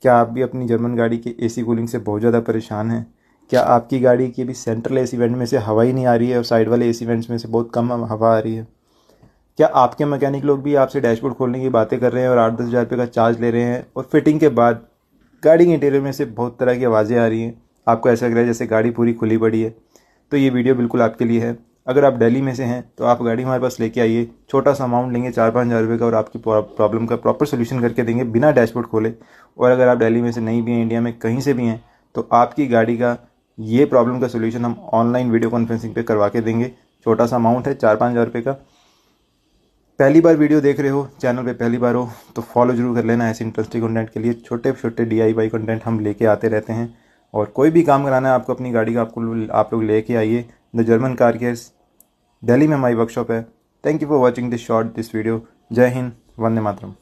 क्या आप भी अपनी जर्मन गाड़ी की एसी कूलिंग से बहुत ज़्यादा परेशान हैं? क्या आपकी गाड़ी की भी सेंट्रल एसी वेंट में से हवा ही नहीं आ रही है और साइड वाले एसी वेंट्स में से बहुत कम हवा आ रही है? क्या आपके मैकेनिक लोग भी आपसे डैशबोर्ड खोलने की बातें कर रहे हैं और 8-10 हज़ार रुपये का चार्ज ले रहे हैं और फिटिंग के बाद गाड़ी के इंटीरियर में से बहुत तरह की आवाज़ें आ रही हैं, आपको ऐसा लग रहा है जैसे गाड़ी पूरी खुली पड़ी है? तो ये वीडियो बिल्कुल आपके लिए है। अगर आप दिल्ली में से हैं तो आप गाड़ी हमारे पास लेके आइए, छोटा सा अमाउंट लेंगे 4-5 हज़ार रुपये का और आपकी प्रॉब्लम का प्रॉपर सोल्यूशन करके देंगे बिना डैशबोर्ड खोले। और अगर आप दिल्ली में से नहीं भी हैं, इंडिया में कहीं से भी हैं, तो आपकी गाड़ी का ये प्रॉब्लम का सोल्यूशन हम ऑनलाइन वीडियो कॉन्फ्रेंसिंग पे करवा के देंगे। छोटा सा अमाउंट है 4-5 हज़ार रुपये का। पहली बार वीडियो देख रहे हो, चैनल पे पहली बार हो तो फॉलो जरूर कर लेना। ऐसे इंटरेस्टिंग कंटेंट के लिए छोटे छोटे DIY कंटेंट हम लेके आते रहते हैं। और कोई भी काम कराना है आपको अपनी गाड़ी का, आप लोग लेके आइए। The German car cares, Delhi में हमारी वर्कशॉप है। Thank you for watching this video. जय हिंद, वंदे मातरम।